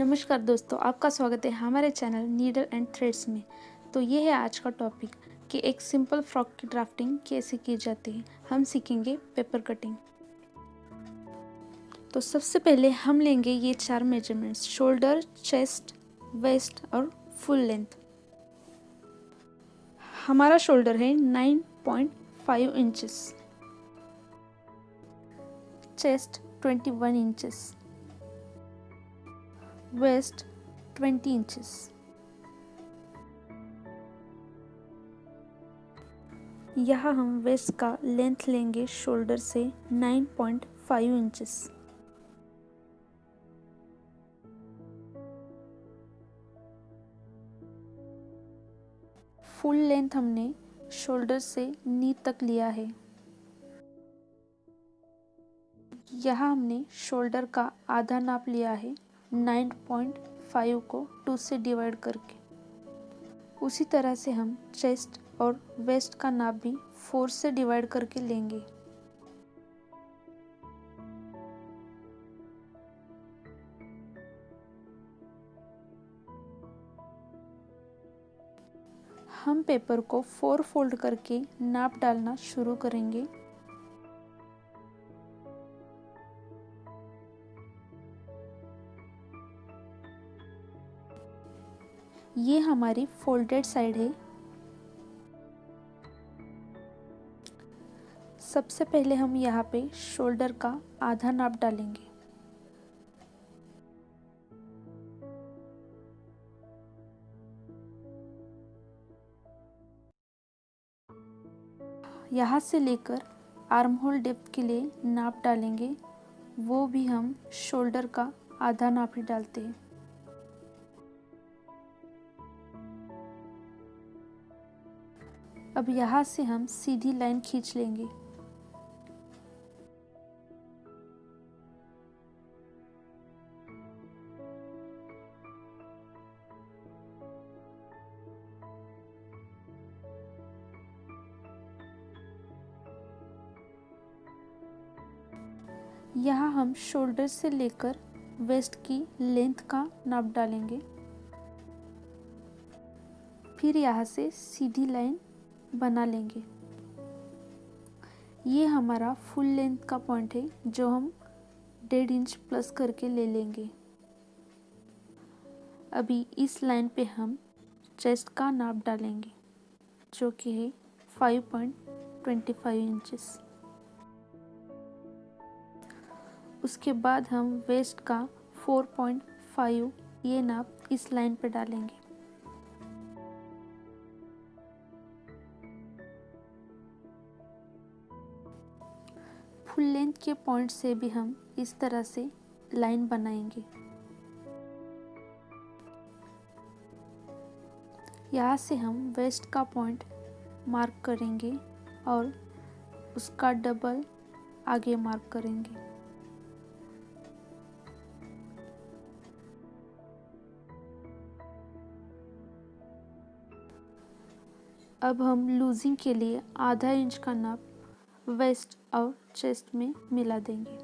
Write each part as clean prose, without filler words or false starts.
नमस्कार दोस्तों, आपका स्वागत है हमारे चैनल नीडल एंड थ्रेड्स में। तो ये है आज का टॉपिक कि एक सिंपल फ्रॉक की ड्राफ्टिंग कैसे की जाती है। हम सीखेंगे पेपर कटिंग। तो सबसे पहले हम लेंगे ये 4 मेजरमेंट्स: शोल्डर, चेस्ट, वेस्ट और फुल लेंथ। हमारा शोल्डर है 9.5 inches, chest 21 inches, waist 20 inches. यहाँ हम वेस्ट का लेंथ लेंगे शोल्डर से 9.5 इंचेस। फुल लेंथ हमने शोल्डर से नी तक लिया है। यहाँ हमने शोल्डर का आधा नाप लिया है 9.5 को 2 से डिवाइड करके। उसी तरह से हम चेस्ट और वेस्ट का नाप भी 4 से डिवाइड करके लेंगे। हम पेपर को 4 फोल्ड करके नाप डालना शुरू करेंगे। ये हमारी फोल्डेड साइड है। सबसे पहले हम यहाँ पे शोल्डर का आधा नाप डालेंगे। यहाँ से लेकर आर्म होल डेप्थ के लिए नाप डालेंगे, वो भी हम शोल्डर का आधा नाप ही डालते हैं। अब यहाँ से हम सीधी लाइन खींच लेंगे। यहाँ हम शोल्डर से लेकर वेस्ट की लेंथ का नाप डालेंगे। फिर यहाँ से सीधी लाइन बना लेंगे। ये हमारा फुल लेंथ का पॉइंट है जो हम 1.5 इंच प्लस करके ले लेंगे। अभी इस लाइन पे हम चेस्ट का नाप डालेंगे जो कि है 5.25 इंचेस। उसके बाद हम वेस्ट का 4.5 ये नाप इस लाइन पे डालेंगे। फुल लेंथ के पॉइंट से भी हम इस तरह से लाइन बनाएंगे। यहाँ से हम वेस्ट का पॉइंट मार्क करेंगे और उसका डबल आगे मार्क करेंगे। अब हम लूजिंग के लिए आधा इंच का नाप वेस्ट और चेस्ट में मिला देंगे।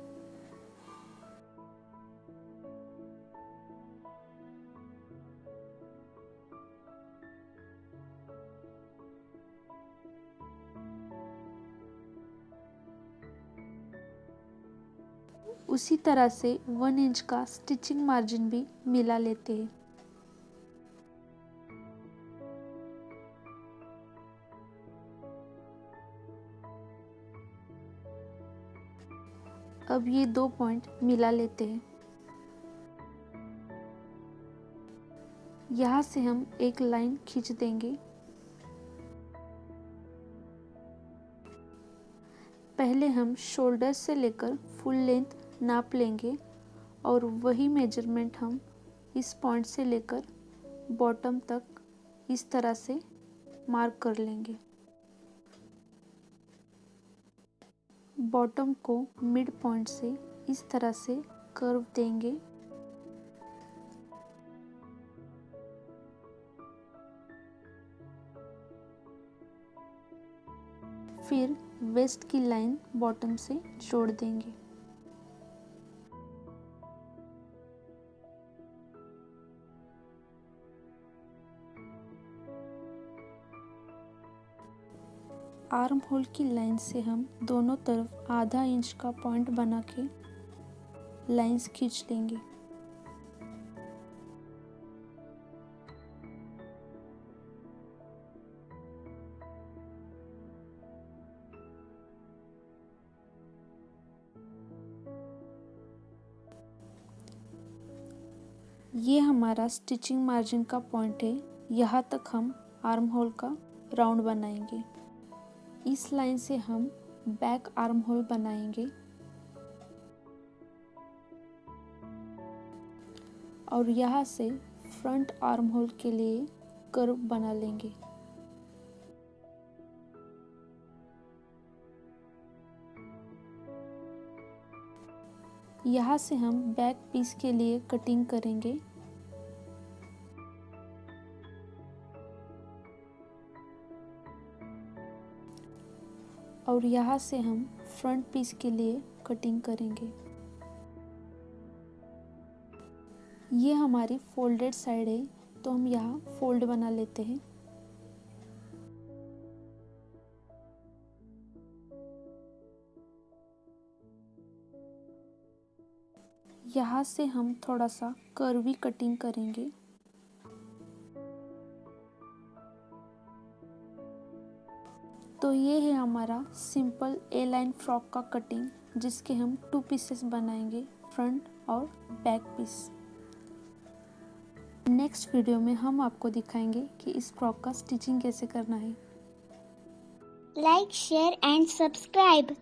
उसी तरह से 1 इंच का स्टिचिंग मार्जिन भी मिला लेते हैं। अब ये 2 पॉइंट मिला लेते हैं। यहाँ से हम एक लाइन खींच देंगे। पहले हम शोल्डर से लेकर फुल लेंथ नाप लेंगे और वही मेजरमेंट हम इस पॉइंट से लेकर बॉटम तक इस तरह से मार्क कर लेंगे। बॉटम को मिड पॉइंट से इस तरह से कर्व देंगे। फिर वेस्ट की लाइन बॉटम से जोड़ देंगे। आर्म होल की लाइन से हम दोनों तरफ आधा इंच का पॉइंट बना के लाइंस खींच लेंगे। ये हमारा स्टिचिंग मार्जिन का पॉइंट है, यहाँ तक हम आर्म होल का राउंड बनाएंगे। इस लाइन से हम बैक आर्म होल बनाएंगे और यहाँ से फ्रंट आर्म होल के लिए कर्व बना लेंगे। यहाँ से हम बैक पीस के लिए कटिंग करेंगे। और यहाँ से हम फ्रंट पीस के लिए कटिंग करेंगे। ये हमारी फोल्डेड साइड है, तो हम यहाँ फोल्ड बना लेते हैं। यहाँ से हम थोड़ा सा कर्वी कटिंग करेंगे। तो ये है हमारा सिंपल ए लाइन फ्रॉक का कटिंग, जिसके हम 2 पीसेस बनाएंगे, फ्रंट और बैक पीस। नेक्स्ट वीडियो में हम आपको दिखाएंगे कि इस फ्रॉक का स्टिचिंग कैसे करना है। Like, share and subscribe.